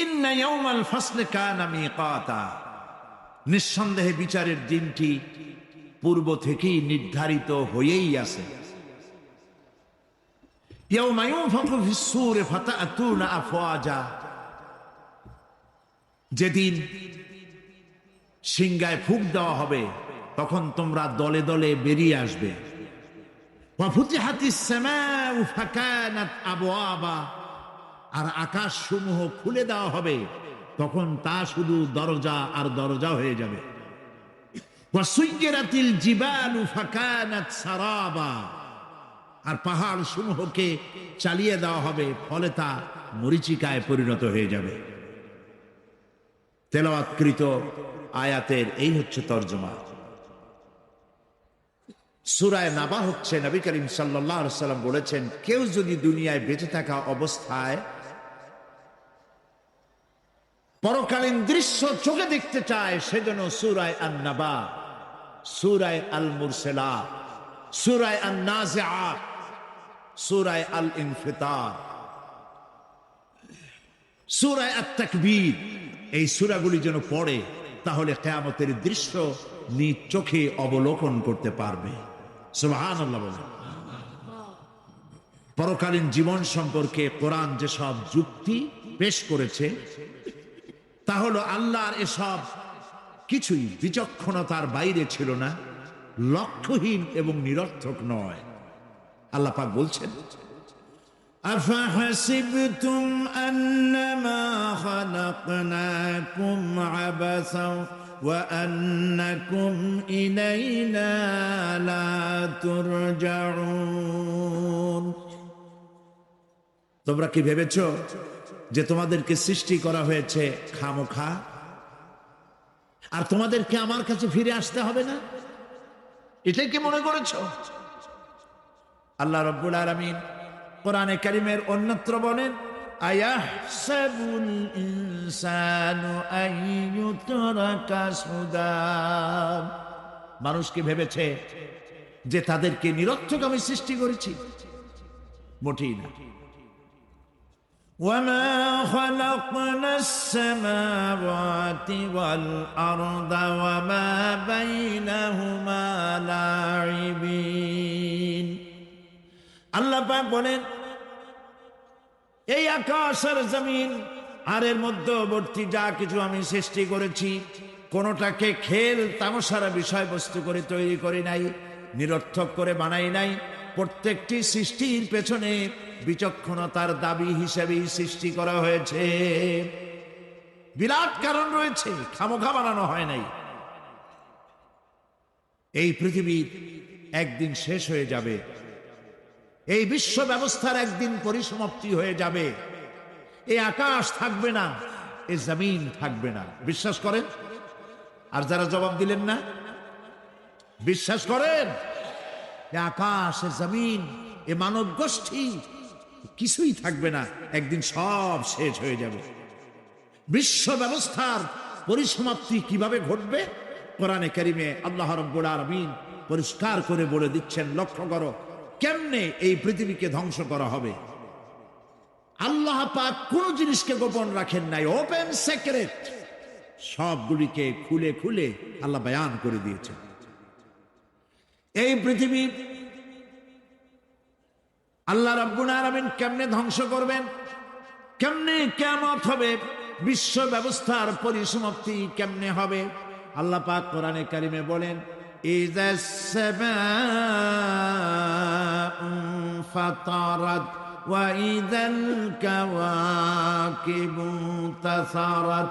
ইন্না ইয়াউমাল ফাসলি কানা মিকাতা, নিঃসন্দেহে বিচারের দিনটি পূর্ব থেকেই নির্ধারিত হয়েই আছে। ইয়াউমা ইউনফাখু ফিস-সূরি ফাতা'তুনা আফওয়াজা, যেদিন সিংহায় ফুঁক দেওয়া হবে তখন তোমরা দলে দলে বেরিয়ে আসবে। ওয়া ফুতিহাতিস সামাউ ফাকানাত আবওয়াবা, আর আকাশ সমূহ খুলে দেওয়া হবে তখন তা শুধু দরজা আর দরজা হয়ে যাবে। ওয়া সুয়্যিরাতিল জিবালু ফাকানাত সারাবা, আর পাহাড় সমূহকে চালিয়ে দেওয়া হবে, ফলে তা মরীচিকায় পরিণত হয়ে যাবে। তেলাওয়াতকৃত আয়াতের এই হচ্ছে তরজমা। সূরা নাবা হচ্ছে, নবী করিম সাল্লাল্লাহু আলাইহি ওয়াসাল্লাম বলেছেন, কেউ যদি দুনিয়ায় বেঁচে থাকা অবস্থায় পরকালীন দৃশ্য চোখে দেখতে চায়, সেজন্য সূরা আন-নাবা, সূরা আল-মুরসালাত, সূরা আন-নাজিআত, সূরা আল-ইনফিতার, সূরা আত-তাকবীর, এই সূরাগুলি যেন পড়ে, তাহলে কিয়ামতের দৃশ্য নিজ চোখে অবলোকন করতে পারবে। সুবহানাল্লাহ বলেন। পরকালীন জীবন সম্পর্কে কোরআন যেসব যুক্তি পেশ করেছে তা হলো আল্লাহর এসব কিছুই বিচক্ষণতার বাইরে ছিল না, লক্ষ্যহীন এবং নিরর্থক নয়। আল্লাহ পাক বলছেন, আফাহাসিবতুম আন্নামা খালাকনাকুম আবাসা ওয়া আন্নাকুম ইলাইনা লা তুরজাউন, তোমরা কি ভেবেছো যে তোমাদেরকে সৃষ্টি করা হয়েছে খামোখা, আর তোমাদেরকে আমার কাছে ফিরে আসতে হবে না? এটাই কি মনে করেছো? আল্লাহ রাব্বুল আলামিন কোরআনে কারীমের অন্যত্র বলেন, আয়াহসাবুল ইনসানু আইয়ুতরাকা সুদা, মানুষ কি ভেবেছে যে তাদেরকে নিরর্থক আমি সৃষ্টি করেছি? মোটেই না। وما خلقنا السماوات والأرض وما بينهما لاعبين, আল্লাহ পাক বলেন, এই আকাশ আর জমিন আর এর মধ্যবর্তী যা কিছু আমি সৃষ্টি করেছি, কোনোটাকে খেল তামাশার বিষয়বস্তু করে তৈরি করি নাই, নিরর্থক করে বানাই নাই। প্রত্যেকটি সৃষ্টির পেছনে বিচক্ষণতার দাবি হিসেবেই সৃষ্টি করা হয়েছে, বিরাট কারণ রয়েছে, খামোখা বানানো হয় নাই। এই পৃথিবী একদিন শেষ হয়ে যাবে, এই বিশ্ব ব্যবস্থার একদিন পরিসমাপ্তি হয়ে যাবে, এই আকাশ থাকবে না, এই জমিন থাকবে না। বিশ্বাস করেন? আর যারা জবাব দিলেন না, বিশ্বাস করেন? আকাশ, জমিন, এ মানব গোষ্ঠী কিছুই থাকবে না, একদিন সব শেষ হয়ে যাবে। বিশ্ব ব্যবস্থার পরিসমাপ্তি কিভাবে ঘটবে? কোরআনে কারিমে আল্লাহ রাব্বুল আলামিন পরিষ্কার করে বলে দিচ্ছেন। লক্ষ্য করো কেমনে এই পৃথিবীকে ধ্বংস করা হবে। আল্লাহ পাক কোন জিনিসকে গোপন রাখেন নাই, ওপেন সিক্রেট, সবগুলিকে খুলে খুলে আল্লাহ বয়ান করে দিয়েছেন। এই পৃথিবী আল্লাহ রাব্বুল আলামিন কেমনে ধ্বংস করবেন, কেমনে কিয়ামত হবে, বিশ্ব ব্যবস্থার পরিসমাপ্তি কেমনে হবে? আল্লাহ পাক কোরআনে কারিমে বলেন, ইযাস সামাউ ফাতারাত ওয়া ইযাল কাওয়াকিবু তাসারাত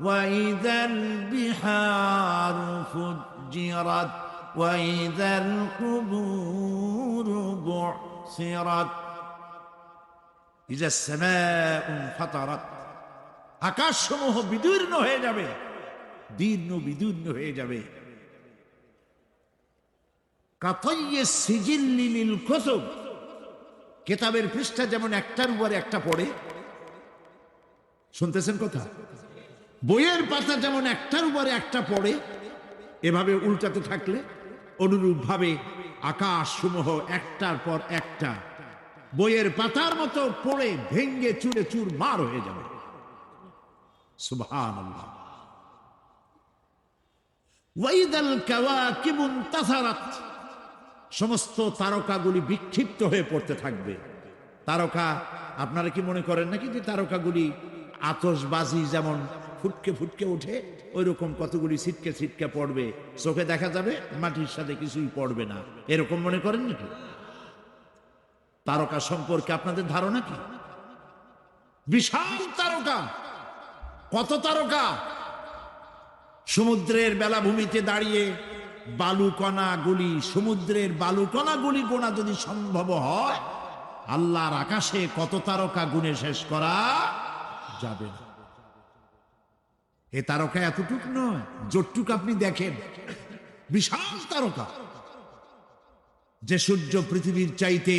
ওয়া ইযাল বিহারু ফুজ্জিরাত ওয়া ইযাল কুবুরু বু'সিরাত। ইযাস সামাউ ফাতারাত, আকাশসমূহ বিদীর্ণ হয়ে যাবে, দীর্ণ বিদীর্ণ হয়ে যাবে। কাতাইয়িস সিজিল্লি লিল কুতুব, কিতাবের পৃষ্ঠা যেমন একটার উপরে একটা পড়ে, শুনতেছেন কথা? বইয়ের পাতা যেমন একটার উপরে একটা পড়ে, এভাবে উল্টাতে থাকলে অনুরূপ ভাবে আকাশ সমূহ একটার পর একটা বইয়ের পাতার মতো পড়ে ভেঙ্গে চুরে চুরমার হয়ে যাবে। সুবহানাল্লাহ। ওয়াইদাল কাওয়াকিবু ইনতাসারাত, সমস্ত তারকাগুলি বিক্ষিপ্ত হয়ে পড়তে থাকবে। তারকা, আপনারা কি মনে করেন নাকি যে তারকাগুলি আতশবাজি যেমন ফুটকে ফুটকে ওঠে, ওই রকম কতগুলি ছিটকে ছিটকে পড়বে, চোখে দেখা যাবে, মাটির সাথে কিছুই পড়বে না, এরকম মনে করেন নাকি? তারকা সম্পর্কে আপনাদের ধারণা কি? বিশাল তারকা, কত তারকা! সমুদ্রের বেলাভূমিতে দাঁড়িয়ে বালুকণাগুলি, সমুদ্রের বালুকণাগুলি গোনা যদি সম্ভব হয়, আল্লাহর আকাশে কত তারকা গুণে শেষ করা যাবে না। এ তারকা এতটুক নয়, যতটুক আপনি দেখেন, বিশাল তারকা। যে সূর্য পৃথিবীর চাইতে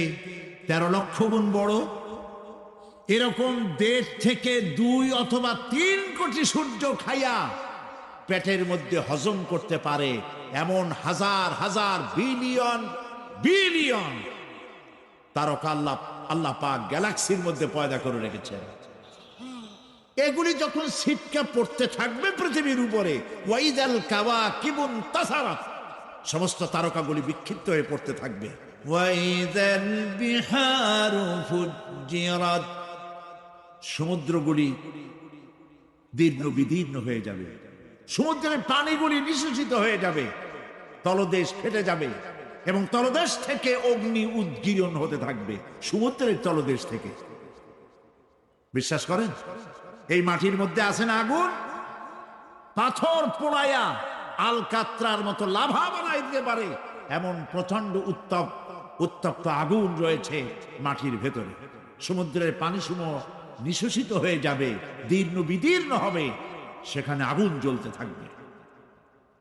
13 লক্ষ গুণ বড়, এরকম 1.5 থেকে 2 অথবা 3 কোটি সূর্য খাইয়া পেটের মধ্যে হজম করতে পারে এমন হাজার হাজার বিলিয়ন বিলিয়ন তারকা আল্লাহ পাক গ্যালাক্সির মধ্যে পয়দা করে রেখেছেন। এগুলি যখন ছিটকে পড়তে থাকবে পৃথিবীর উপরে, ওয়াইদাল কাওয়াকিবু ইনতাসারাত, সমস্ত তারকাগুলি বিক্ষিপ্ত হয়ে পড়তে থাকবে। ওয়াইদাল বিহারু ফুজ্জিরাত, সমুদ্রগুলি দীর্ণ বিদীর্ণ হয়ে যাবে, সমুদ্রের পানিগুলি নিঃশেষিত হয়ে যাবে, তলদেশ ফেটে যাবে এবং তলদেশ থেকে অগ্নি উদ্গীরণ হতে থাকবে, সমুদ্রের তলদেশ থেকে। বিশ্বাস করেন? এই মাটির মধ্যে আছে না আগুন, পাথর পোড়াইয়া আলকাত্রার মতো লাভা বানাই দিতে পারে এমন প্রচন্ড উত্তপ্ত আগুন রয়েছে মাটির ভেতরে। সমুদ্রের পানি সমূহ নিঃশেষিত হয়ে যাবে, দীর্ণ বিদীর্ণ হবে, সেখানে আগুন জ্বলতে থাকবে।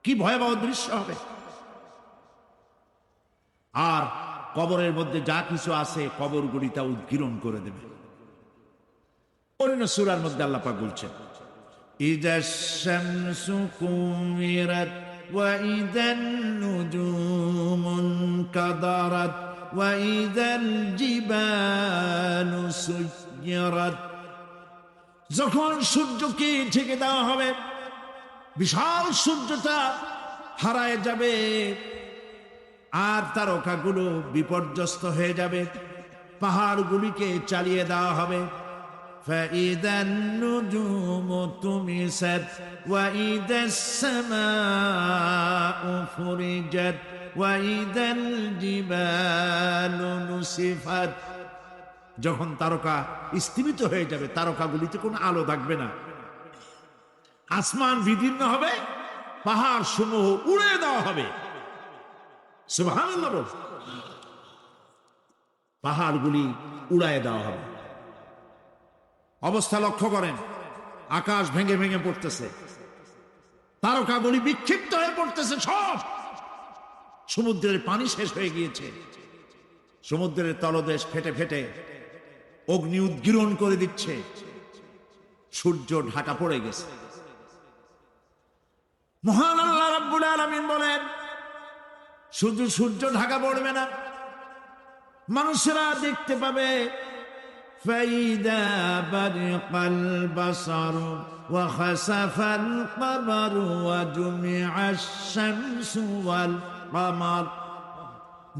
কি ভয়াবহ দৃশ্য হবে! আর কবরের মধ্যে যা কিছু আছে, কবরগুলি তা উদ্গীরণ করে দেবে। অন্য সূরার মধ্যে আল্লাহ পাক বলছেন, ইদাশ শামসু কুমিরাত ওয়া ইদান নুজুমুন কাদারাত ওয়া ইদাল জিবালু সুয়িরাত, যখন সূর্যকে ঢেকে দেওয়া হবে, বিশাল সূর্যটা হারায় যাবে, আর তারকাগুলো বিপর্যস্ত হয়ে যাবে, পাহাড়গুলিকে চালিয়ে দেওয়া হবে। فَإِذَا النُّجُومُ طُمِسَتْ وَإِذَا السَّمَاءُ فُرِجَتْ وَإِذَا الْجِبَالُ نُسِفَتْ, যখন তারকা স্থিমিত হয়ে যাবে, তারকাগুলিতে কোনো আলো থাকবে না, আসমান বিদীর্ণ হবে, পাহাড় সমূহ উড়িয়ে দেওয়া হবে। সুবহানাল্লাহ, পাহাড়গুলি উড়ায় দেওয়া হবে। অবস্থা লক্ষ্য করেন, আকাশ ভেঙে ভেঙে পড়তেছে, তারকাগুলি বিক্ষিপ্ত হয়ে পড়তেছে, সব সমুদ্রের পানি শেষ হয়ে গিয়েছে, সমুদ্রের তলদেশ ফেটে ফেটে অগ্নি উদ্গীরণ করে দিচ্ছে, সূর্য ঢাকা পড়ে গেছে। মহান আল্লাহ রাব্বুল আলামিন বলেন, শুধু সূর্য ঢাকা পড়বে না, মানুষেরা দেখতে পাবে فَإِذَا بَرِقَ الْبَصَرُ وَخَسَفَ الْقَمَرُ وَجُمِعَ الشَّمْسُ وَالْقَمَرُ,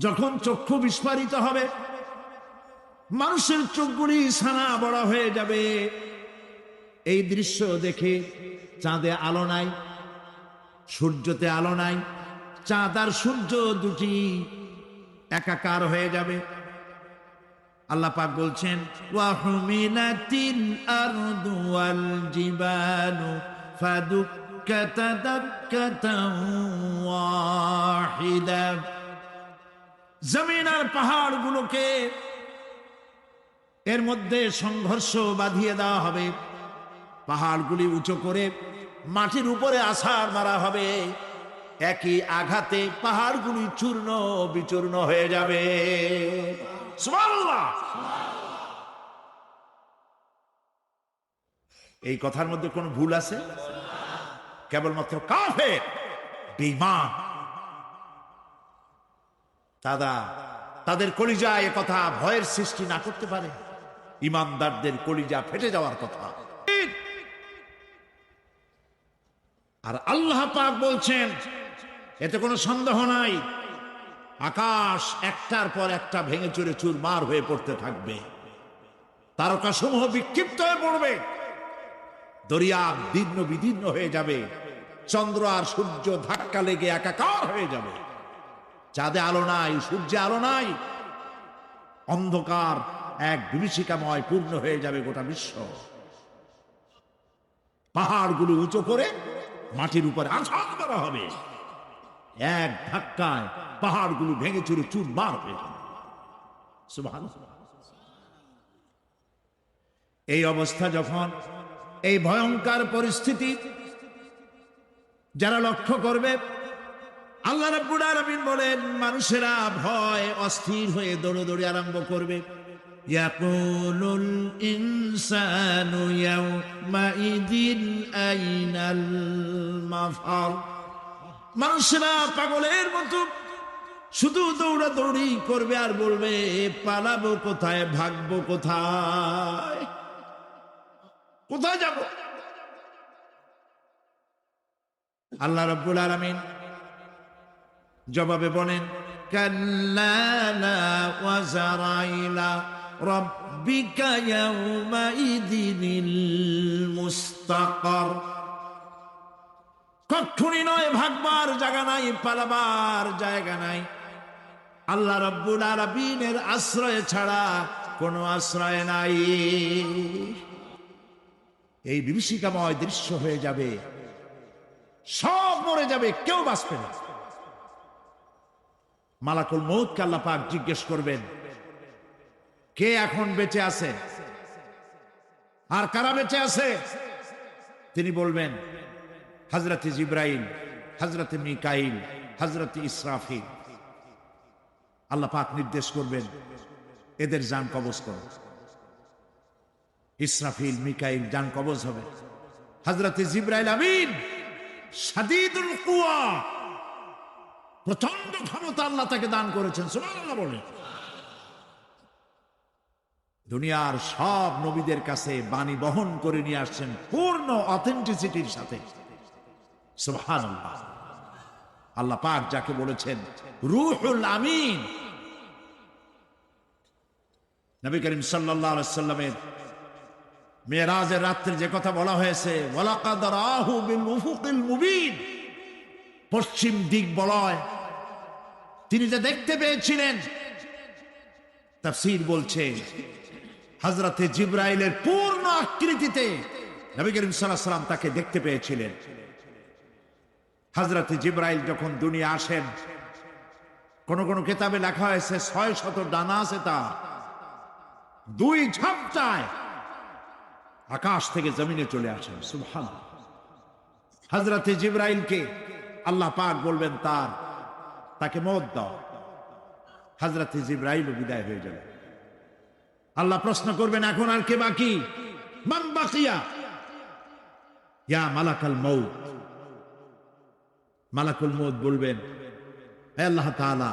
যখন চক্ষু বিস্ফারিত হবে, মানুষের চোখগুলি ছানা বড় হয়ে যাবে, এই দৃশ্য দেখে চাঁদে আলো নাই, সূর্যতে আলো নাই, চাঁদ আর সূর্য দুটি একাকার হয়ে যাবে। আল্লাহ পাক বলছেন, ওয়া হুমিলাতিল আরদু ওয়াল জিবালু ফাদুক্কাতা দাক্কাতান ওয়াহিদা, জমিন আর পাহাড়গুলোকে এর মধ্যে সংঘর্ষ বাঁধিয়ে দেওয়া হবে, পাহাড়গুলি উঁচু করে মাটির উপরে আছাড় মারা হবে, একই আঘাতে পাহাড়গুলি চূর্ণ বিচূর্ণ হয়ে যাবে। সুবহানাল্লাহ। এই কথার মধ্যে কোন ভুল আছে? কেবলমাত্র কাফের, বেঈমান, তাদের কলিজায় এ কথা ভয়ের সৃষ্টি না করতে পারে। ইমানদারদের কলিজা ফেটে যাওয়ার কথা। আর আল্লাহ পাক বলছেন, এতে কোনো সন্দেহ নাই, আকাশ একটার পর একটা ভেঙে চুরে চুরমার হয়ে পড়তে থাকবে, তারকাসমূহ বিক্ষিপ্ত হয়ে পড়বে, দরিয়া দীর্ণ বিদীর্ণ হয়ে যাবে, চন্দ্র আর সূর্য ধাক্কা লেগে একাকার হয়ে যাবে, চাঁদে আলো নাই, সূর্যে আলো নাই, অন্ধকার এক বিভীষিকাময় পূর্ণ হয়ে যাবে গোটা বিশ্ব। পাহাড়গুলো উঁচু করে মাটির উপরে আছাড় করা হবে, এক ধাক্কায় পাহাড়গুলো ভেঙে চুরে চুরমার হয়ে যাবে। সুবহানাল্লাহ। এই অবস্থা যখন, এই ভয়ঙ্কর পরিস্থিতি যারা লক্ষ্য করবে, আল্লাহ রাব্বুল আলামিন বলেন, মানুষেরা ভয় অস্থির হয়ে দৌড়াদৌড়ি আরম্ভ করবে। ইয়াকুলুল ইনসানু ইয়াউমাইদিন আইনাল মাফার। মানুষেরা পাগলের মতো শুধু দৌড়াদৌড়ি করবে আর বলবে, পালাবো কোথায়, ভাগবো কোথায়, কোথায় যাব? আল্লাহ রাব্বুল আলামিন জবাবে বলেন, কাল্লা লা ওয়াজারা ইলা রাব্বিকা ইয়াউমাইদিনিল মুস্তাকার। কখনই নয়, ভাগবার জায়গা নাই, পালাবার জায়গা নাই। আল্লাহ রাব্বুল আলামিনের আশ্রয় ছাড়া কোনো আশ্রয় নাই। এই বিভীষিকাময় দৃশ্য হয়ে যাবে, সব মরে যাবে, কেউ বাঁচবে না। মালাকুল মউতকে আল্লাহ পাক জিজ্ঞেস করবেন, কে এখন বেঁচে আছে আর কারা বেঁচে আছে? তিনি বলবেন, হযরত জিবরাইল, হযরত মিকাইল, হযরত ইসরাফিল। আল্লাহ পাক নির্দেশ করবেন, এদের জান কবজ করো। ইসরাফিল, মিকাইল জান কবজ হবে। হযরত জিবরাইল আমিন শাদীদুল কুওয়া, প্রচন্ড ক্ষমতা আল্লাহ তাকে দান করেছেন। সুবহানাল্লাহ বলে। দুনিয়ার সব নবীদের কাছে বাণী বহন করে নিয়ে আসছেন পূর্ণ অথেন্টিসিটির সাথে। সুবহানাল্লাহ। আল্লাহ পাক যাকে বলেছেন রূহুল আমিন। নবী করিম সাল্লাল্লাহু আলাইহি সাল্লামের মেরাজের রাত্রে যে কথা বলা হয়েছে, ওয়ালাকাদ রাহু বিল উফুকিল মুবিন, পশ্চিম দিক বলয় তিনি যে দেখতে পেয়েছিলেন, তাফসীর বলছে হযরতে জিবরাইলের পূর্ণ আকৃতিতে নবী করিম সাল্লাল্লাহু আলাইহি সাল্লাম তাকে দেখতে পেয়েছিলেন। হযরতে জিবরাইল যখন দুনিয়া আসেন, কোন কোন কিতাবে লেখা হয়েছে 600 ডানা আছে তার, দুই ঝাপটায় আকাশ থেকে জমিনে চলে আসেন। সুবহানাল্লাহ। হযরতে জিবরাইলকে আল্লাহ পাক বলবেন, তাকে মওত দাও। হযরতে জিবরাইল বিদায় হয়ে যাবে। আল্লাহ প্রশ্ন করবেন, এখন আর কে বাকি? মান বাকিয়া ইয়া মালাকাল মউত। মালাকুল মউত বলবেন, হে আল্লাহ তাআলা,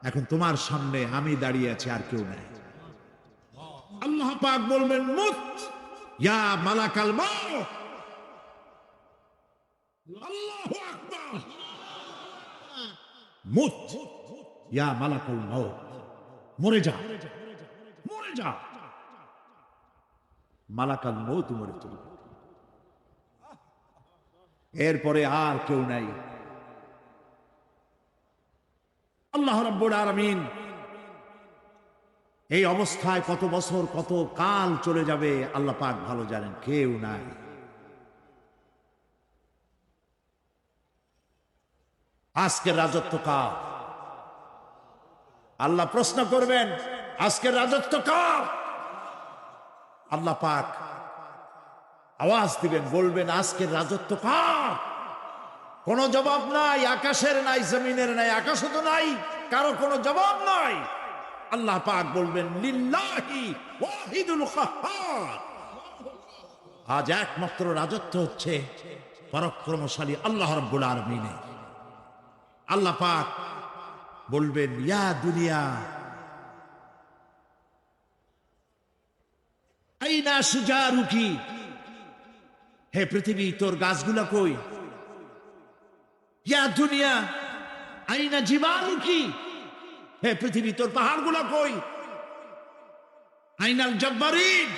এখন তোমার সামনে আমি দাঁড়িয়ে আছি, আর কেউ নাই। আল্লাহ পাক বলবেন, মুত ইয়া মালাকাল মউত। আল্লাহু আকবার। মুত ইয়া মালাকুল মউত, মরে যা, মরে যা। মালাকাল মউত মরে চলবে। এরপরে আর কেউ নাই। আল্লাহ রাব্বুল আলামিন এই অবস্থায় কত বছর, কত কাল চলে যাবে আল্লাহ পাক ভালো জানেন, কেউ নাই। আজকের রাজত্ব কার? আল্লাহ প্রশ্ন করবেন, আজকের রাজত্ব কার? আল্লাহ পাক আওয়াজ দিবেন, বলবেন, আজকের রাজত্ব কার? কোন জবাব নাই, আকাশের নাই, জমিনের নাই, আকাশও তো নাই, কারো কোনো জবাব নাই। আল্লাহ পাক বলবেন, লিল্লাহি ওয়াহিদুল কাহ্হার। আজ একমাত্র রাজত্ব হচ্ছে পরাক্রমশালী আল্লাহ রাব্বুল আলামিনের। আল্লাহ পাক বলবেন, ইয়া দুনিয়া আইনা সুজারুকি, হে পৃথিবী, তোর গাছগুলা কই? ইয়া দুনিয়া আইনা জিবালু কি? হে পৃথিবী, তোর পাহাড়গুলা কই? আইনাল জব্বারিন,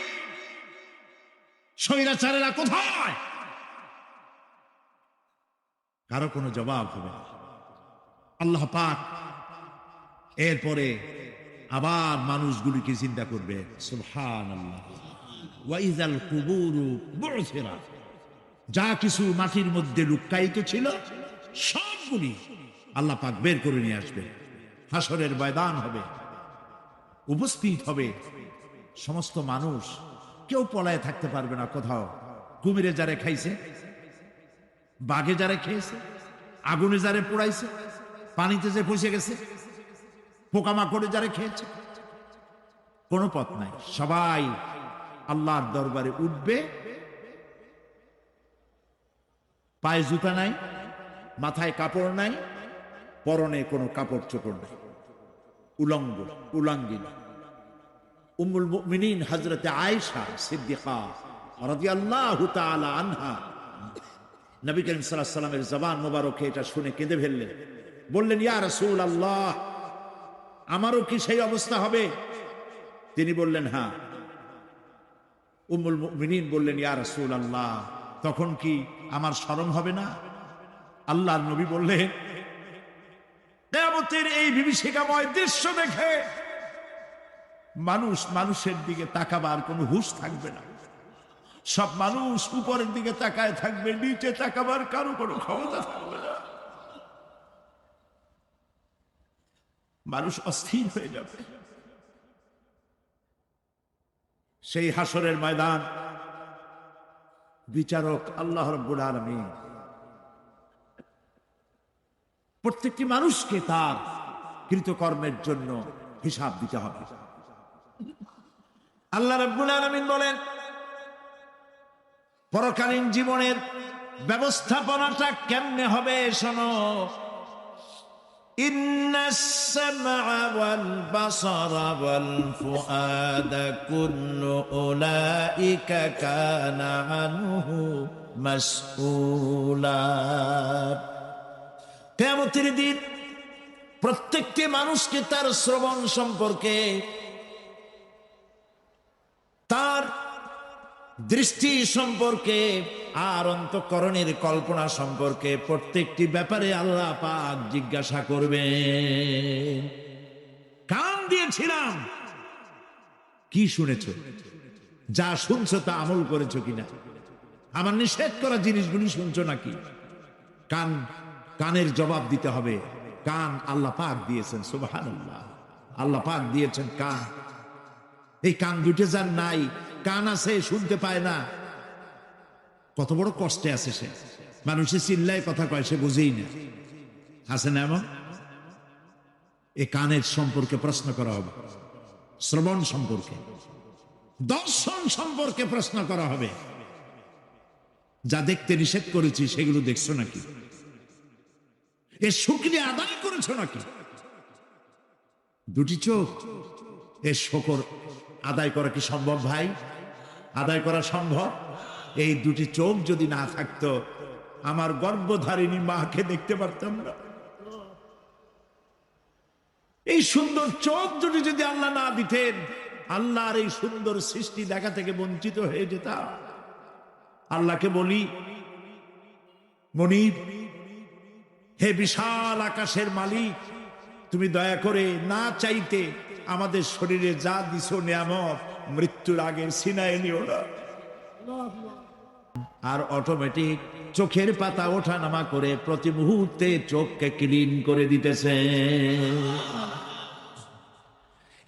স্বৈরাচারেরা কোথায়? কারো কোনো জবাব হবে না। আল্লাহ পাক এরপরে আবার মানুষগুলিকে চিন্তা করবে, সুবহানাল্লাহ, ওয়া ইযাল কুবুরু বু'থিরাত, যা কিছু মাটির মধ্যে লুক্কায়িত ছিল সবগুলি আল্লাহ পাক বের করে নিয়ে আসবে। হাসরের ময়দান হবে, উপস্থিত হবে সমস্ত মানুষ। কেউ পলায় থাকতে পারবে না কোথাও। কুমিরে যারে খাইছে, বাঘে যারে খেয়েছে, আগুনে যারে পোড়াইছে, পানিতে যে পচে গেছে, পোকামাকড়ে যারে খেয়েছে, কোনো পথ নাই। সবাই আল্লাহর দরবারে উঠবে। পায়ে জুতা নাই, মাথায় কাপড় নাই, পরনে কোনো কাপড় চোপড় নাই, উলঙ্গ উলাঙ্গিনী। উম্মুল মুমিনিন হযরতে আয়েশা সিদ্দিকা রাদিয়াল্লাহু তাআলা আনহা নবী করিম সাল্লাল্লাহু আলাইহি ওয়াসাল্লামের জবান মোবারকে এটা শুনে কেঁদে ফেললেন। বললেন, ইয়া রাসূলুল্লাহ, আমারও কি সেই অবস্থা হবে? তিনি বললেন, হ্যাঁ। উম্মুল মুমিনিন বললেন, ইয়া রাসূলুল্লাহ, তখন কি আমার শরম হবে না? আল্লাহর নবী বললেন, কিয়ামতের এই বিভীষিকাময় দৃশ্য দেখে মানুষ মানুষের দিকে তাকাবার কোনো হুঁশ থাকবে না। সব মানুষ উপরের দিকে তাকায় থাকবে, নিচে তাকাবার কারো কোনো ক্ষমতা থাকবে না। মানুষ অস্থির হয়ে যাবে। সেই হাসরের ময়দান, বিচারক আল্লাহ রাব্বুল আলামিন প্রত্যেকটি মানুষকে তার কৃতকর্মের জন্য হিসাব দিতে হবে। আল্লাহ রাব্বুল আলামিন বলেন, পরকালীন জীবনের ব্যবস্থাপনাটা কেমনে হবে শোনো। ইন্নাস সামআ ওয়াল বাসারা ওয়াল ফুআদা কুল্লু উলাইকা কানা আনহু মাসউলা। কিয়ামতের দিন প্রত্যেকটি মানুষকে তার শ্রবণ সম্পর্কে, তার দৃষ্টি সম্পর্কে, আর অন্তঃকরণের কল্পনা সম্পর্কে প্রত্যেকটি ব্যাপারে আল্লাহ পাক জিজ্ঞাসা করবে। কান দিয়েছিলাম, কি শুনেছো? যা শুনছো তা আমল করেছো কিনা? আমার নিষেধ করা জিনিসগুলি শুনছো নাকি? কান, কানের জবাব দিতে হবে। কান আল্লাহ পাক দিয়েছেন, সুবহানাল্লাহ, আল্লাহ পাক দিয়েছেন কান। এই কান দুটে যার নাই, কান আছে শুনতে পায় না, কত বড় কষ্টে আছে সে। মানুষের চিল্লায় কথা কয়, সে বুঝেই না। আছে না এমন? এই কানের সম্পর্কে প্রশ্ন করা হবে, শ্রবণ সম্পর্কে, দর্শন সম্পর্কে প্রশ্ন করা হবে। যা দেখতে নিষেধ করেছি সেগুলো দেখছো নাকি? এর শুকরিয়া আদায় করেছো নাকি? দুটি চোখ, এর শুকর আদায় করা কি সম্ভব ভাই? আদায় করা সম্ভব? এই দুটি চোখ যদি না থাকতো, আমার গর্ভধারিণী মাকে দেখতে পারতাম না। এই সুন্দর চোখ দুটি যদি আল্লাহ না দিতেন, আল্লাহর এই সুন্দর সৃষ্টি দেখা থেকে বঞ্চিত হয়ে যেতাম। আল্লাহকে বলি, মনিব, হে বিশাল আকাশের মালিক, তুমি দয়া করে না চাইতে আমাদের শরীরে যা দিছো নিয়ামত, মৃত্যুর আগে সিনায় নিও না। আর অটোমেটিক চোখের পাতা ওঠা নামা করে প্রতি মুহূর্তে চোখকে ক্লিন করে দিতেছে।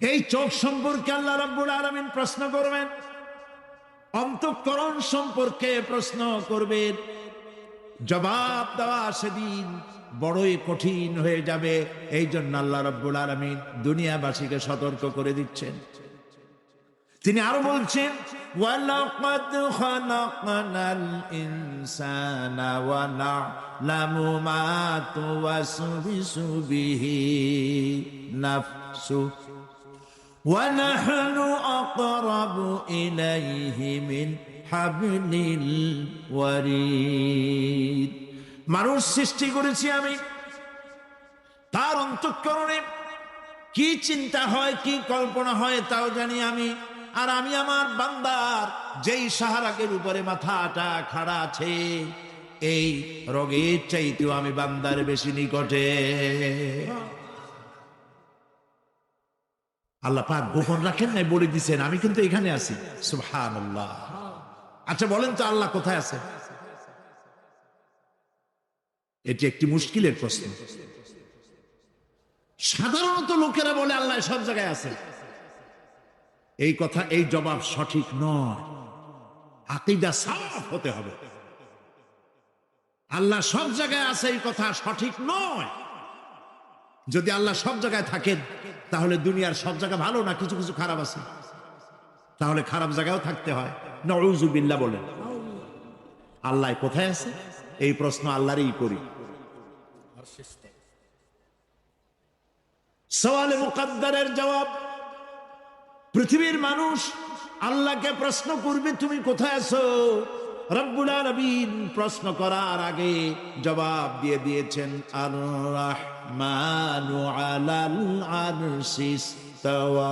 এই চোখ সম্পর্কে আল্লাহ রাব্বুল আলামিন প্রশ্ন করবেন, অন্তঃকরণ সম্পর্কে প্রশ্ন করবেন। জবাব দেওয়া সেদিন বড়ই কঠিন হয়ে যাবে। এই জন্য আল্লাহ রাব্বুল আলামিন দুনিয়াবাসীকে সতর্ক করে দিচ্ছেন। তিনি আরো বলছেন, ওয়ালাকাদ খালাকনাল ইনসানা ওয়া না'লামু মা তুওয়াসবিসু বিহি নাফসু ওয়া নাহনু আকরাবু ইলাইহি মিন হাবলিল ওয়ারিদ। মানুষ সৃষ্টি করেছি আমি, তার অন্তঃকরণে কি চিন্তা হয়, কি কল্পনা হয় তাও জানি আমি। আর আমি আমার বান্দার যেই সাহারাকের উপরে মাথাটা খাড়া আছে, এই রোগের চাইতেও আমি বান্দার বেশি নিকটে। আল্লাহ পাক গোপন রাখেন নাই, বলে দিচ্ছেন আমি কিন্তু এখানে আছি। সুবহানাল্লাহ। আচ্ছা বলেন তো আল্লাহ কোথায় আছে? এটি একটি মুশকিলের প্রশ্ন। সাধারণত লোকেরা বলে আল্লাহ সব জায়গায় আছে। এই কথা, এই জবাব সঠিক নয়। আকীদা সাফ হতে হবে। আল্লাহ সব জায়গায় আছে এই কথা সঠিক নয়। যদি আল্লাহ সব জায়গায় থাকেন তাহলে দুনিয়ার সব জায়গা ভালো না, কিছু কিছু খারাপ আছে। তাহলে খারাপ জায়গাও থাকতে হয়। নাউযুবিল্লাহ বলেন। আল্লাহ কোথায় আছে এই প্রশ্ন আল্লাহরই করি। সওয়ালে মুকদ্দারের জবাব, পৃথিবীর মানুষ আল্লাহকে প্রশ্ন করবে তুমি কোথায় আছো। রব্বুল আলামিন প্রশ্ন করার আগে জবাব দিয়ে দিয়েছেন, আর রাহমানু আলাল আরশি ইস্তাওয়া।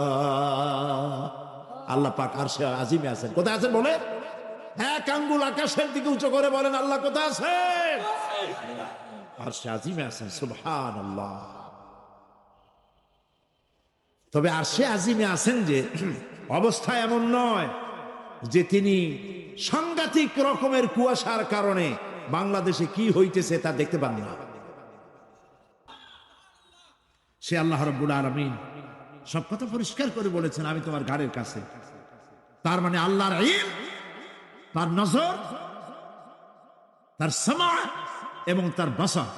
আল্লাহ পাক আরশে আজিমে আছেন। কোথায় আছেন বলে? এক আঙ্গুল আকাশের দিকে উঁচু করে বলেন আল্লাহ কোথায় আছেন? আরশে আজিমে আছেন। সুবহানাল্লাহ। তবে আরশে আজিমে আছেন যে অবস্থা এমন নয় যে তিনি সাংঘাতিক রকমের কুয়াশার কারণে বাংলাদেশে কি হইতেছে তা দেখতে পান না। সে আল্লাহ রাব্বুল আলামিন সব কথা পরিষ্কার করে বলেছেন আমি তোমার ঘাড়ের কাছে। তার মানে আল্লাহর ইলম, তার নজর, তার সামা এবং তার বাসার,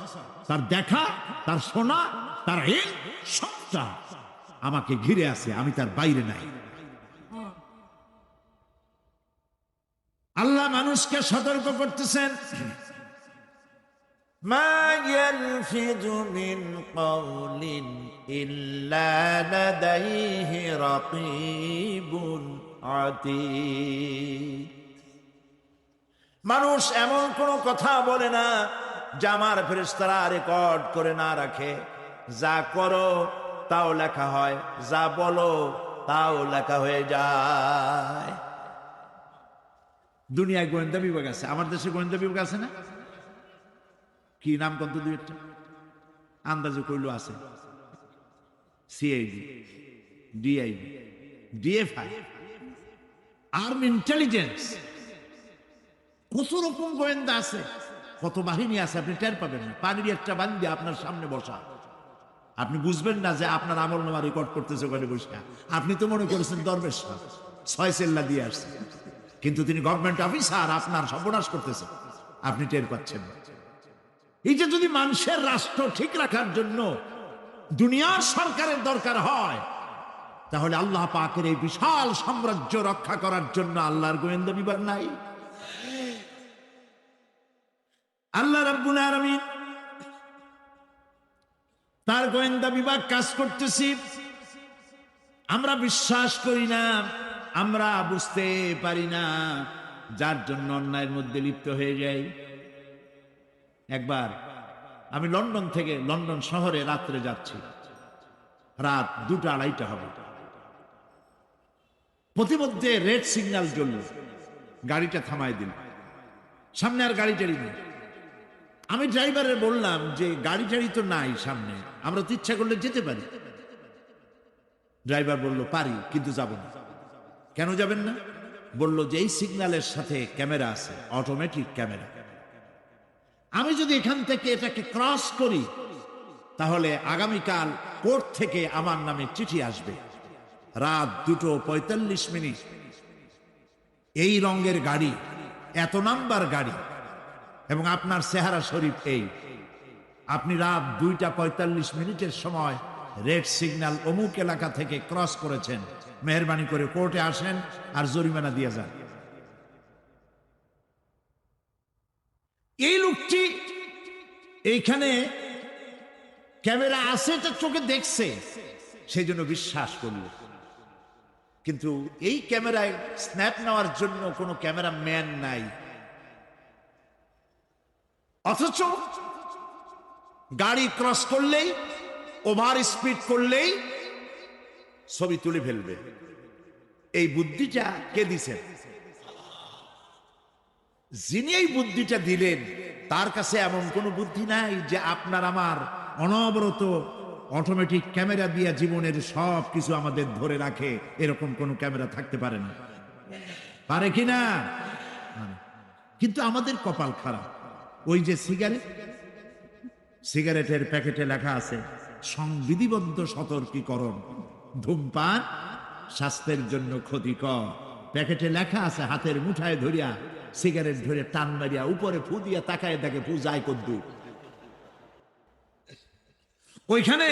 তার দেখা, তার শোনা, তার ইলম সবটা আমাকে ঘিরে আছে, আমি তার বাইরে নাই। আল্লাহ মানুষকে সতর্ক করতেছেন, মা ইয়ালফিযু মিন কাওলিন ইল্লা লাদাইহি রাকীবুন আতীদ। মানুষ এমন কোন কথা বলে না যা আমার ফেরেশতারা রেকর্ড করে না রাখে। যা করো তাও লেখা হয়, যা বলো তাও লেখা হয়ে যায়। দুনিয়ায় গোয়েন্দা বিভাগ আছে, আমার দেশে গোয়েন্দা বিভাগ আছে না? কি নাম কত দুই একটা আন্দাজে কইল আছে। CID, DID, DFI, army intelligence, কত রকম গোয়েন্দা আছে, কত বাহিনী আছে আপনি টের পাবেন না। পানির একটা বান্দি আপনার সামনে বসা, আপনি বুঝবেন না যে আপনার আমলনামা রেকর্ড করতেছে ওখানে বসে। আপনি তো মনে করেছেন দরবেশ 6 সেল্লা দিয়ে আসছে, কিন্তু তিনি গভর্নমেন্ট অফিসার, আপনার সর্বনাশ করতেছে, আপনি টের পাচ্ছেন না। এই যে যদি মানুষের রাষ্ট্র ঠিক রাখার জন্য দুনিয়ার সরকারের দরকার হয়, তাহলে আল্লাহ পাকের এই বিশাল সাম্রাজ্য রক্ষা করার জন্য আল্লাহর গোয়েন্দা বিভাগ নাই? আল্লাহ রাব্বুল আলামিন তার গোয়েন্দা বিভাগ কাজ করতেছি, আমরা বিশ্বাস করি না, আমরা বুঝতে পারি না, যার জন্য অন্যায়ের মধ্যে লিপ্ত হয়ে যাই। একবার আমি লন্ডন থেকে লন্ডন শহরে রাত্রে যাচ্ছি, রাত 2টা-2:30 হবে। প্রতিমধ্যে রেড সিগন্যাল জ্বলল, গাড়িটা থামায় দিল, সামনে আর গাড়ি টাড়ি নেই। আমি ড্রাইভারের বললাম যে গাড়ি টাড়ি তো নাই সামনে, আমরা তো ইচ্ছা করলে যেতে পারি। ড্রাইভার বলল পারি, কিন্তু যাব না। কেন যাবেন না? বলল যে এই সিগন্যালের সাথে ক্যামেরা আছে, অটোমেটিক ক্যামেরা। আমি যদি এখান থেকে এটাকে ক্রস করি তাহলে আগামীকাল কোর্ট থেকে আমার নামে চিঠি আসবে। রাত 2:45, এই রঙের গাড়ি, এত নাম্বার গাড়ি, এবং আপনার চেহারা শরীফ এই, আপনি রাত 2:45 সময় রেড সিগন্যাল অমুক এলাকা থেকে ক্রস করেছেন, মেহেরবানি করে কোর্টে আসেন আর জরিমানা দিয়ে যান। এই লোকটি এইখানে ক্যামেরা আছে, এটা চোখে দেখছে, সেই জন্য বিশ্বাস করল। কিন্তু এই ক্যামেরায় স্ন্যাপ নেওয়ার জন্য কোনো ক্যামেরা ম্যান নাই, অথচ গাড়ি ক্রস করলেই, ওভার স্পিড করলেই ছবি তুলে ফেলবে। এই বুদ্ধিটা কে দিছেন? যিনি এই বুদ্ধিটা দিলেন তার কাছে এমন কোনো বুদ্ধি নাই যে আপনার আমার অনবরত অটোমেটিক ক্যামেরা দিয়ে জীবনের সব কিছু আমাদের ধরে রাখে, এরকম কোন ক্যামেরা থাকতে পারে না, পারে কিনা? কিন্তু আমাদের কপাল খারাপ। ওই যে সিগারেটের প্যাকেটে লেখা আছে সংবিধিবদ্ধ সতর্কীকরণ, ধূমপান স্বাস্থ্যের জন্য ক্ষতিকর। প্যাকেটে লেখা আছে, হাতের মুঠায় ধরিয়া সিগারেট ধরে টান মারিয়া উপরে ফু দিয়া তাকায় দেখে ফু যায় কদ্দুর। ওইখানে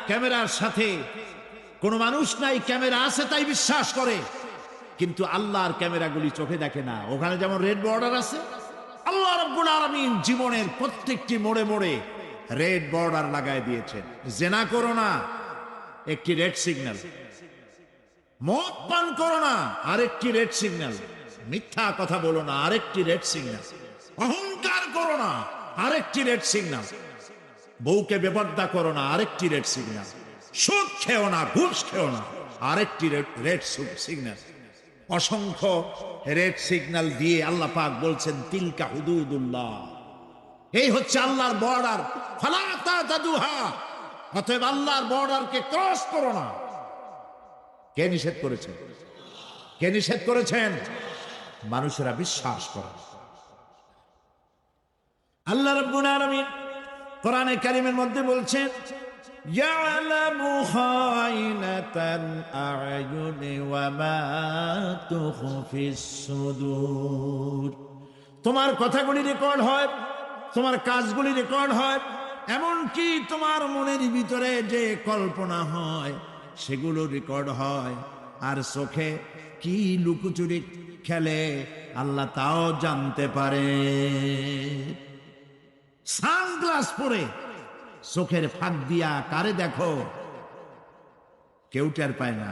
ক্যামেরার সাথে কোনো মানুষ নাই, ক্যামেরা আছে তাই বিশ্বাস করে, কিন্তু আল্লাহর ক্যামেরাগুলি চোখে দেখে না। ওখানে যেমন রেড বর্ডার আছে, আল্লাহ রাব্বুল আলামিন জীবনের প্রত্যেকটি মোড়ে মোড়ে রেড বর্ডার লাগায় দিয়েছেন। জেনা করো না, একটি রেড সিগন্যাল। মদ পান করো না, আরেকটি রেড সিগন্যাল। মিথ্যা কথা বলো না, আরেকটি রেড সিগন্যাল। অহংকার করো না, আরেকটি রেড সিগন্যাল। বউকে বেপর্দা করো না, আরেকটি রেড সিগন্যাল। সুদ খেও না, ঘুষ খেও না, আরেকটি রেড সিগন্যাল। অসংখ্য রেড সিগন্যাল দিয়ে আল্লাহ পাক বলছেন তিলকা হুদুদুল্লাহ, এই হচ্ছে আল্লাহর বর্ডার, ফালা তাতাদুহা, অতএব আল্লাহর বর্ডারকে ক্রস করো না। কে নিষেধ করেছেন? কে নিষেধ করেছেন? মানুষেরা বিশ্বাস করে। আল্লাহ রাব্বুল আলামিন কোরআনে কারীমের মধ্যে বলছেন ইয়ালামু খায়নাতাল আ'য়ুনি ওয়া মা তুখফিস সুদূর। তোমার কথাগুলি রেকর্ড হয়, তোমার কাজগুলি রেকর্ড হয়, এমনকি তোমার মনের ভিতরে যে কল্পনা হয় সেগুলো রেকর্ড হয়। আর চোখে কি লুকোচুরি খেলে আল্লাহ তাও জানতে পারে। সানগ্লাস পরে চোখের ফাঁক দিয়া কারে দেখো, কেউ টের পায় না।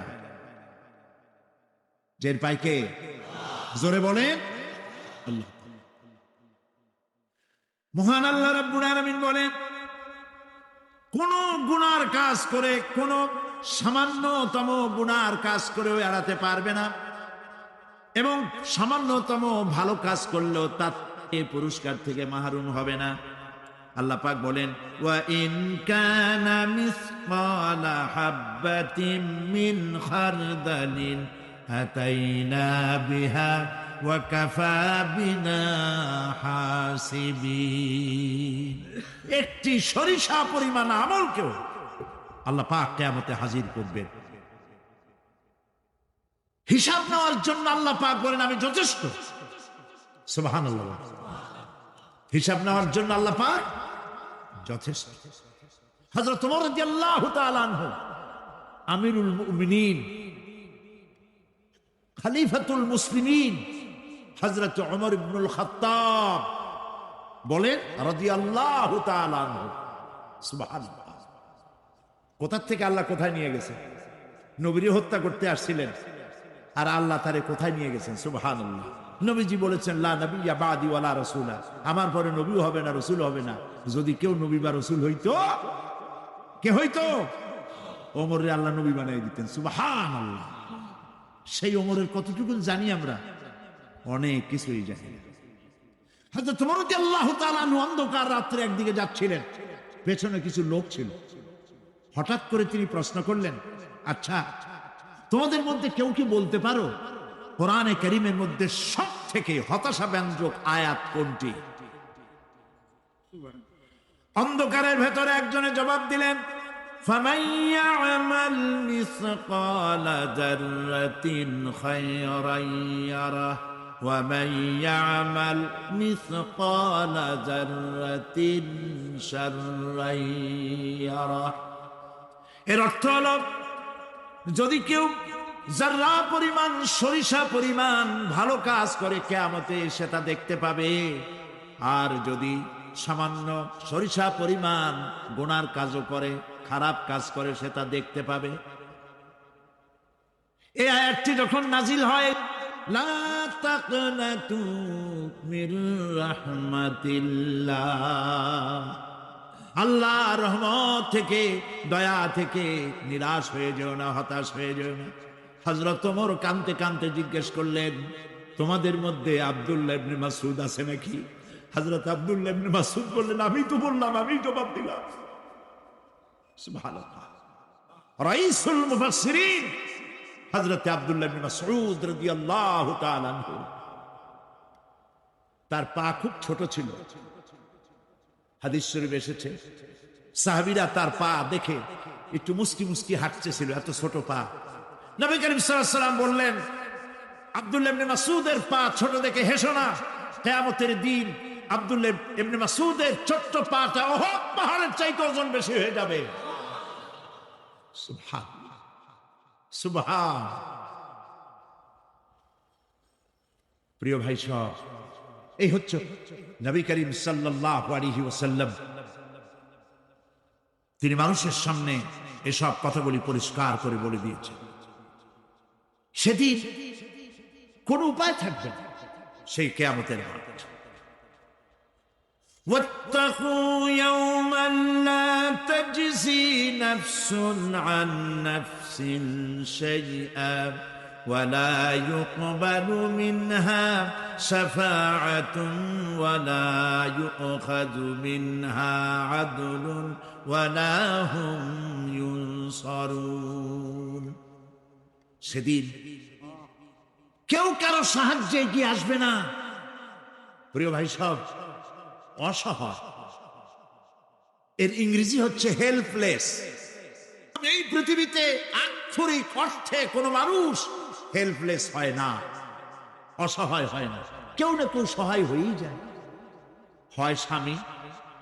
টের পায় কে? জোরে বলেন আল্লাহ। মহান আল্লাহ রাব্বুল আলামিন বলেন কোন গুনার কাজ করে, কোন সামান্যতম গুনার কাজ করেও এড়াতে পারবে না, এবং সামান্যতম ভালো কাজ করলেও তার পুরস্কার থেকে মাহরুম হবে না। আল্লাহ পাক বলেন ওয়া ইন কানা মিসকালা হাববাতিন মিন খারদালিন আতাইনা বিহা ওয়া কাফা বিনা হাসিবিন। একটি সরিষা পরিমাণ আমলকেও আল্লাহ পাক কিয়ামতে হাজির করবেন। হিসাব নেওয়ার জন্য আল্লাহ পাক বলেন আমি যথেষ্ট। সুবহানাল্লাহ। হিসাব নেওয়ার জন্য আল্লাহ পাক যথেষ্ট। হযরত ওমর রাদিয়াল্লাহু তাআলা আনহু আমিরুল মুমিনিন, খলিফাতুল মুসলিমিন হযরত ওমর ইবনুল খাত্তাব বলেন রাদিয়াল্লাহু তাআলা আনহু। সুবহানাল্লাহ। কোথা থেকে আল্লাহ কোথায় নিয়ে গেছেন? নবীকে হত্যা করতে আসছিলেন, আর আল্লাহ তারে কোথায় নিয়ে গেছেন? সুবহানাল্লাহ। নবীজি বলেছেন লা নবিয়্যা বাদি ওয়ালা রাসূলা, আমার পরে নবীও হবে না, রাসূল হবে না। যদি কেউ নবী বা রাসূল হইতো, কে হইতো? ওমরে আল্লাহ নবী বানাই দিতেন। সুবহানাল্লাহ। সেই ওমরের কতটুকু জানি আমরা? অনেক কিছুই জানি। হযরত ওমর রাদিয়াল্লাহু তাআলা অন্ধকার রাত্রে একদিকে যাচ্ছিলেন, পেছনে কিছু লোক ছিল। হঠাৎ করে তিনি প্রশ্ন করলেন, আচ্ছা তোমাদের মধ্যে কেউ কি বলতে পারো কোরআনে কারীমের মধ্যে সবথেকে হতাশাব্যঞ্জক আয়াত কোনটি? অন্ধকারের ভেতরে একজনে জবাব দিলেন ফামান ইয়ামাল মিসকালা যাররাতিন খায়রান ইয়ারাহ ওয়া মান ইয়ামাল মিসকালা যাররাতিন শাররান ইয়ারাহ। এর অর্থ হলো যদি কেউ যারা পরিমাণ সরিষা পরিমাণ ভালো কাজ করে কিয়ামতে সেটা দেখতে পাবে, আর যদি সামান্য সরিষা পরিমাণ গুনার কাজও করে, খারাপ কাজ করে, সেটা দেখতে পাবে। এই আয়াতটি যখন নাজিল হয়, লা তাকনাতু মির রাহমাতিল্লাহ, আল্লাহর রহমত থেকে, দয়া থেকে নিরাশ হয়ে যেও না, হতাশ হয়ে যেও না। হযরত ওমর কাঁদতে কাঁদতে জিজ্ঞেস করলেন, তোমাদের মধ্যে আব্দুল্লাহ ইবনে মাসউদ আছে নাকি? হযরত আব্দুল্লাহ ইবনে মাসউদ বললেন, আমি তো বললাম, আমি জবাব দিলাম। সুবহানাল্লাহ। রাইসুল মুফাসসিরিন হযরত আব্দুল্লাহ ইবনে মাসউদ রাদিয়াল্লাহু তাআলা আনহু, তার পা খুব ছোট ছিল। হাদিস শরীফে এসেছে, সাহাবীরা তার পা দেখে একটু মুস্কি মুস্কি হাঁটতেছিল, এত ছোট পা। নবী করিম সাল্লাল্লাহু আলাইহি ওয়াসাল্লাম বললেন, আব্দুল্লাহ ইবনে মাসউদের পা ছোট দেখে হেসো না, কিয়ামতের দিন আব্দুল্লাহ ইবনে মাসউদের ছোট্ট পাটা উহুদ পাহাড়ের চাইতে ওজন বেশি হয়ে যাবে। সুবহানাল্লাহ, সুবহান। প্রিয় ভাই সব, এই হচ্ছে নবী করিম সাল্লাল্লাহু আলাইহি ওয়াসাল্লাম। তিনি মানুষের সামনে এসব কথাগুলি পরিষ্কার করে বলে দিয়েছেন। সেদিন কোন উপায় থাকবে না, সেই কিয়ামতের মাঠ। واتقوا يوما لا تجزي نفس عن نفس شيئا ولا يقبل منها شفاعة ولا يؤخذ منها عدل ولا هم ينصرون। সেদিন কেউ কারো সাহায্যে এগিয়ে আসবে না। প্রিয় ভাই সব, অসহায়, এর ইংরেজি হচ্ছে হেল্পলেস। এই পৃথিবীতে আক্ষরিক অর্থে কোনো মানুষ হেল্পলেস হয় না, অসহায় হয় না। কেউ না কেউ সহায় হয়েই যায়, হয় স্বামী,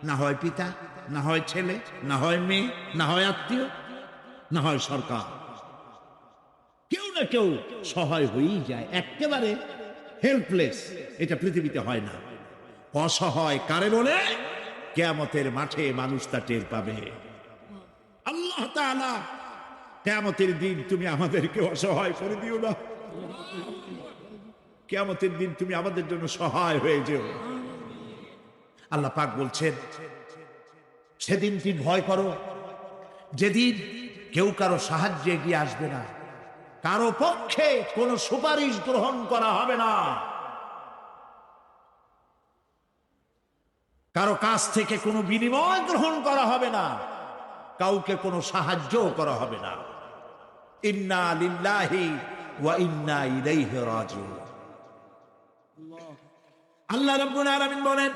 না হয় পিতা, না হয় ছেলে, না হয় মেয়ে, না হয় আত্মীয়, না হয় সরকার। কেউ না কেউ সহায় হয়েই যায়। একেবারে হেল্পলেস এটা পৃথিবীতে হয় না। অসহায় কারে বলে? কিয়ামতের মাঠে মানুষ তা টের পাবে। আল্লাহ তাআলা কিয়ামতের দিন তুমি আমাদেরকে অসহায় করে দিও না। কিয়ামতের দিন তুমি আমাদের জন্য সহায় হয়ে যেও। আল্লাহ পাক বলছেন, সেদিন তুমি ভয় করো, যেদিন কেউ কারো সাহায্যে এগিয়ে আসবে না, কারো পক্ষে কোনো সুপারিশ গ্রহণ করা হবে না, কারো কাছ থেকে কোনো বিনিময় গ্রহণ করা হবে না, কাউকে কোনো সাহায্য করা হবে না। ইন্না লিল্লাহি ওয়া ইন্না ইলাইহি রাজিউন। আল্লাহ রাব্বুল আলামিন বলেন,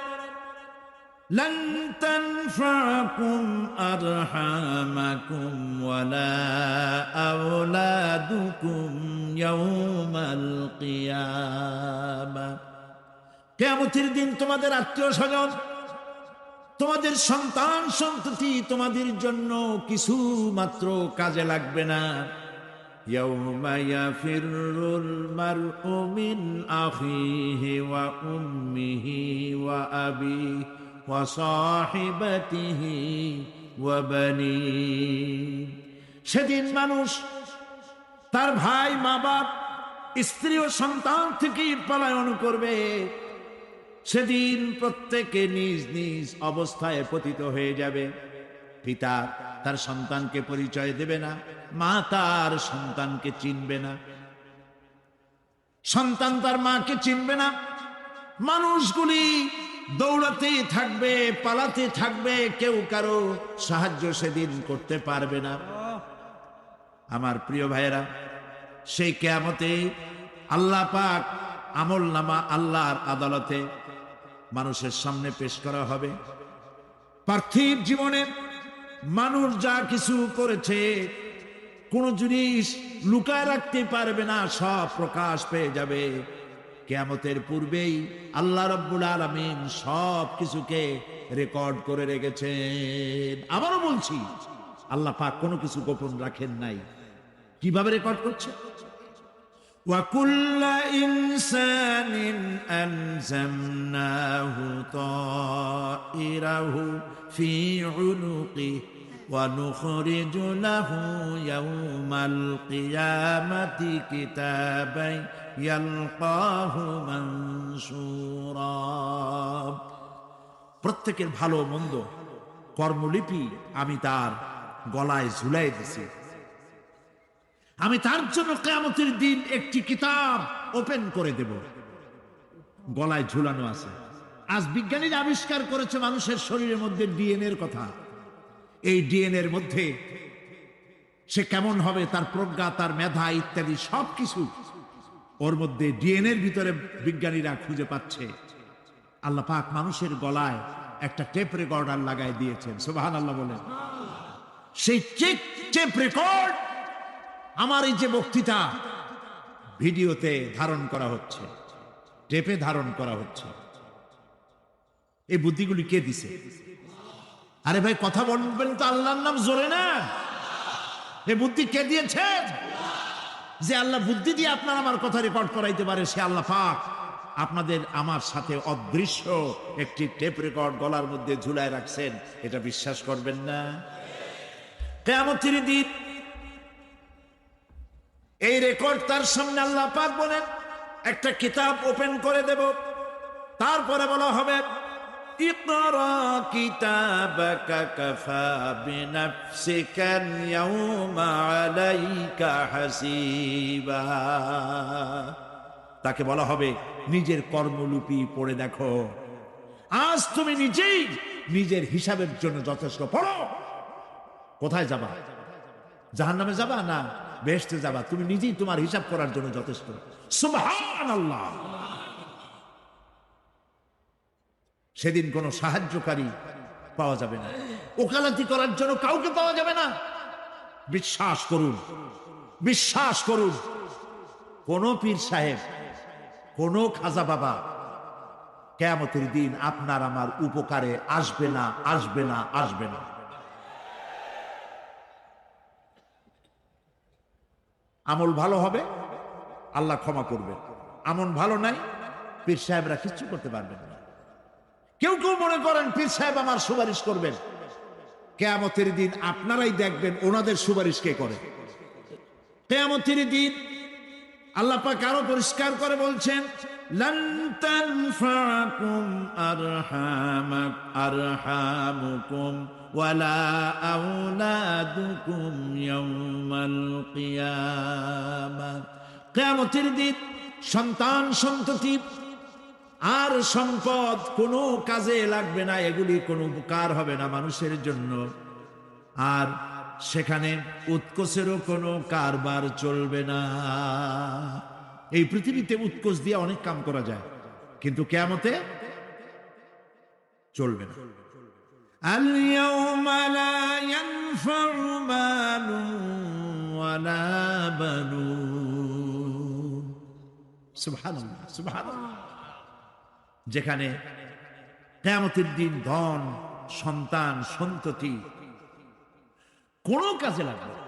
লান তানফাকুম আরহামাকুম ওয়ালা আওলাদুকুম ইয়াউমাল কিয়ামা। কিয়ামতের দিন তোমাদের আত্মীয় স্বজন, তোমাদের সন্তান সন্ততি তোমাদের জন্য কিছু মাত্র কাজে লাগবে না। ইয়াউমা ইয়াফিরুল মারউ মিন আখিহি ওয়া উম্মিহি ওয়া আবিহি ওয়া সাহিবাতিহি ওয়া বানিহি। সেদিন মানুষ তার ভাই, মা বাপ, স্ত্রী ও সন্তান থেকে পলায়ন করবে। সেদিন প্রত্যেকে নিজ নিজ অবস্থায় পতিত হয়ে যাবে। পিতা তার সন্তানকে পরিচয় দেবে না, মা তার সন্তানকে চিনবে না, সন্তান তার মাকে চিনবে না। মানুষগুলি দৌড়াতে থাকবে, পালাতে থাকবে, কেউ কারো সাহায্য সেদিন করতে পারবে না। আমার প্রিয় ভাইয়েরা, সেই কিয়ামতে আল্লাহ পাক আমলনামা আল্লাহর আদালতে মানুষের সামনে পেশ করা হবে। পার্থিব জীবনে মানুষ যা কিছু করেছে কোন জিনিস লুকায় রাখতে পারবে না, সব প্রকাশ পেয়ে যাবে। কিয়ামতের পূর্বেই আল্লাহ রাব্বুল আলামিন সব কিছুকে রেকর্ড করে রেখেছেন। আবারও বলছি, আল্লাহ পাক কোনো কিছু গোপন রাখেন নাই। কিভাবে রেকর্ড করছে? وَكُلَّ إِنسَانٍ أَلْزَمْنَاهُ طَائِرَهُ فِي عُنُقِهِ ونخرج له يوم القيامة كتابا يلقاه منشورا। প্রত্যেকের ভালো মন্দ কর্মলিপি আমি তার গলায় ঝুলাই দিছি। আমি তার জন্য কিয়ামতের দিন একটি কিতাব ওপেন করে দেব, গলায় ঝুলানো আছে। আজ বিজ্ঞানীরা আবিষ্কার করেছে মানুষের শরীরের মধ্যে ডিএনএ এর কথা। এই ডিএনএ এর মধ্যে সে কেমন হবে, তার প্রজ্ঞা, তার মেধা ইত্যাদি সবকিছু ওর মধ্যে ডিএনএ এর ভিতরে বিজ্ঞানীরা খুঁজে পাচ্ছে। আল্লাহ পাক মানুষের গলায় একটা টেপ রেকর্ডার লাগাই দিয়েছেন, সুবহানাল্লাহ বলেন। সেই টেপ রেকর্ড আমার এই যে বক্তৃতা ভিডিওতে ধারণ করা হচ্ছে, টেপে ধারণ করা হচ্ছে। এই বুদ্ধিগুলি কে দিছে? আরে ভাই কথা বলবেন তো আল্লাহর নাম জোরে না। এই বুদ্ধি কে দিয়েছেন? যে আল্লাহ বুদ্ধি দিয়ে আপনার আমার কথা রেকর্ড করাইতে পারে, সে আল্লাহ পাক আপনাদের আমার সাথে অদৃশ্য একটি টেপ রেকর্ড গলার মধ্যে ঝুলায় রাখছেন। এটা বিশ্বাস করবেন না? কিয়ামতের দিন এই রেকর্ড তার সামনে আল্লাহ পাক বলেন একটা কিতাব ওপেন করে দেব। তারপরে বলা হবে ইকরা কিতাবাকা কাফা বিনাফসিকা ইয়াউমা আলাইকা হাসিবা। তাকে বলা হবে নিজের কর্মলিপি পড়ে দেখো, আজ তুমি নিজেই নিজের হিসাবের জন্য যথেষ্ট। পড়ো, কোথায় যাবা? জাহান্নামে যাবা না বেহেশতে যাবা? তুমি নিজেই তোমার হিসাব করার জন্য যথেষ্ট। সুবহানাল্লাহ। সেদিন কোনো সাহায্যকারী পাওয়া যাবে না, ওকালতি করার জন্য কাউকে পাওয়া যাবে না। বিশ্বাস করুন, বিশ্বাস করুন, কোন পীর সাহেব, কোন খাজা বাবা কিয়ামতের দিন আপনার আমার উপকারে আসবে না, আসবে না, আসবে না। আমল ভালো হবে, আল্লাহ ক্ষমা করবে। আমল ভালো নাই, পীর সাহেবরা কিচ্ছু করতে পারবেন না। কেউ কেউ মনে করেন পীর সাহেব আমার সুপারিশ করবেন। কিয়ামতের দিন আপনারাই দেখবেন ওনাদের সুপারিশ কে করে। কিয়ামতের দিন আল্লাহ পাক আরো পরিষ্কার করে বলছেন লান তানফাকুম আরহামুকুম ওয়ালা আওলাদুকুম ইয়াউমাল কিয়ামাহ। কিয়ামতের দিন সন্তান সন্ততি আর সম্পদ কোনো কাজে লাগবে না, এগুলি কোনো উপকার হবে না মানুষের জন্য। আর সেখানে উৎকোচেরও কোনো কারবার চলবে না। এই পৃথিবীতে উৎকোচ দিয়ে অনেক কাম করা যায়, কিন্তু কিয়ামতে চলবে না। আল ইয়াউমা লা ইয়ানফাউ মালুন ওয়ালা বানুন। সুবহানাল্লাহ, সুবহানাল্লাহ। যেখানে কিয়ামতের দিন ধন, সন্তান, সন্ততি কোনো কাজে লাগবে না।